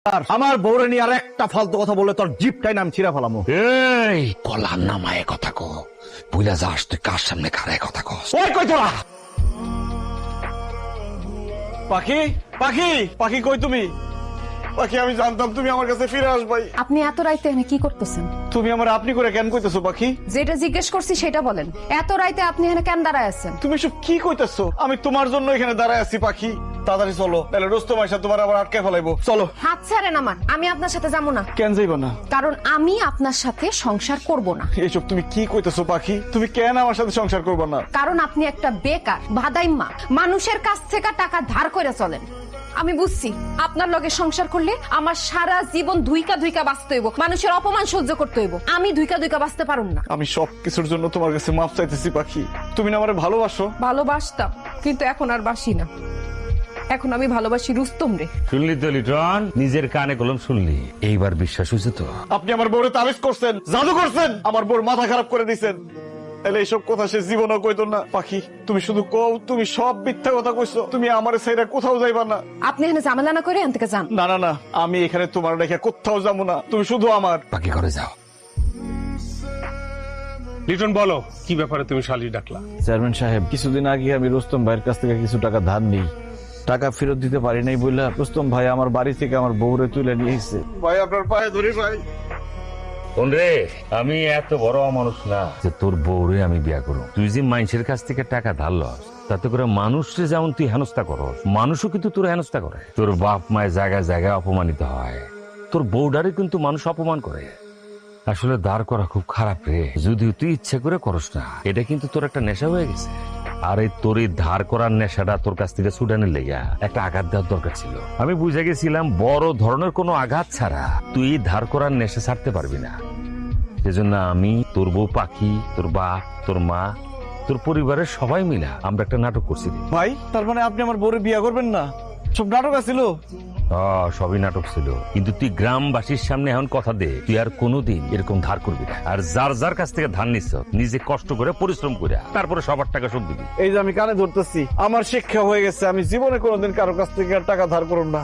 আমার বউরে নিয়ে আর একটা ফালতু কথা বলে তোর জিপটাই নাম ছিঁড়া ফেলামো। এই কলার নামায় কথা কো, বুঝলা যাস তুই কার সামনে খারায় কথা কস? ওই কই তোরা? পাখি পাখি পাখি কই তুমি? পাখি আমি জানতাম তুমি আমার কাছে ফিরে আসবাই। আপনি এত রাইতে এখানে কি করতেছেন? তুমি আমার আপনি করে কেন কইতেছো পাখি? যেটা জিজ্ঞেস করছি সেটা বলেন। এত রাইতে আপনি এখানে কেন দাঁড়ায় আছেন? তুমি সব কি কইতেছো? আমি তোমার জন্য এখানে দাঁড়ায় আছি পাখি। তাড়াতাড়ি চলো, তাহলে রোস্তম আইসা তোমার আবার আটকে ফেলাইবো। চলো। হাত ছাড়েন আমার, আমি আপনার সাথে যাবো না। কেন যাইবা না? কারণ আমি আপনার সাথে সংসার করব না। এইসব তুমি কি কইতেছো পাখি? তুমি কেন আমার সাথে সংসার করবে না? কারণ আপনি একটা বেকার ভাদাইম্মা, মানুষের কাছ থেকে টাকা ধার করে চলেন। আমি বুঝছি আপনার লগে সংসার করলে আমার সারা জীবন ধুইকা ধুইকা বাঁচতে হইব, মানুষের অপমান সহ্য করতে হইব। আমি ধুইকা ধুইকা বাঁচতে পারুম না। আমি সব কিছুর জন্য তোমার কাছে মাফ চাইতেছি পাখি। তুমি না আমারে ভালোবাসো? ভালোবাসতাম, কিন্তু এখন আর বাসি না। এখন আমি ভালোবাসি রুস্তম রে। শুনলি তো লিটন, নিজের কানে কলম শুনলি, এইবার বিশ্বাস হয়েছে তো? আপনি আমার বউরে তাবিজ করছেন, জাদু করছেন, আমার বউর মাথা খারাপ করে দিছেন। তাহলে এইসব কথা সে জীবনও কইতো না। পাখি তুমি শুধু কও, তুমি সব মিথ্যা কথা কইছো। তুমি আমার সাইরা কোথাও যাইবা না। আপনি এখানে ঝামেলা না করে এখান থেকে যান। না না না, আমি এখানে তোমার রেখে কোথাও যাবো না। তুমি শুধু আমার। বাকি ঘরে যাও। লিটন বলো, কি ব্যাপারে তুমি শালি ডাকলা? চেয়ারম্যান সাহেব, কিছুদিন আগে আমি রুস্তম ভাইয়ের কাছ থেকে কিছু টাকা ধার নিই, টাকা ফেরত দিতে পারি নাই বললা রুস্তম ভাই আমার বাড়ি থেকে আমার বউরে তুলে নিয়েছে। ভাই আপনার পায়ে ধরি ভাই। কোন রে, আমি এত বড় মানুষ না যে তোর বউরে আমি বিয়া করব। তুই যে মানুষের কাছ থেকে টাকা ধার লস, তাতে করে মানুষরে যেমন তুই হেনস্থা করস, মানুষও কিন্তু তোর হেনস্থা করে। তোর বাপ মায়ের জায়গায় জায়গায় অপমানিত হয়, তোর বউডারে কিন্তু মানুষ অপমান করে। আসলে ধার করা খুব খারাপ রে, যদিও তুই ইচ্ছে করে করস না। এটা কিন্তু তোর একটা নেশা হয়ে গেছে। আর এই তোর এই ধার করার নেশাটা তোর কাছ থেকে ছুটানোর লেগা একটা আঘাত দেওয়ার দরকার ছিল। আমি বুঝে গেছিলাম বড় ধরনের কোনো আঘাত ছাড়া তুই এই ধার করার নেশা ছাড়তে পারবি না। সেজন্য আমি, তোর বউ পাখি, তোর বাপ, তোর মা, তোর পরিবারের সবাই মিলা আমরা একটা নাটক করছি। ভাই তার মানে আপনি আমার বউরে বিয়া করবেন না? সব নাটক আছিল? সবই নাটক ছিল, কিন্তু তুই গ্রামবাসীর সামনে এখন কথা দে তুই আর কোনোদিন এরকম ধার করবি না। আর যার যার কাছ থেকে ধার নিচ্ছ, নিজে কষ্ট করে পরিশ্রম করে তারপরে সবার টাকা শোধ দিবি। এই যে আমি কানে ধরতেছি, আমার শিক্ষা হয়ে গেছে, আমি জীবনে কোনোদিন কারো কাছ থেকে আর টাকা ধার করব না।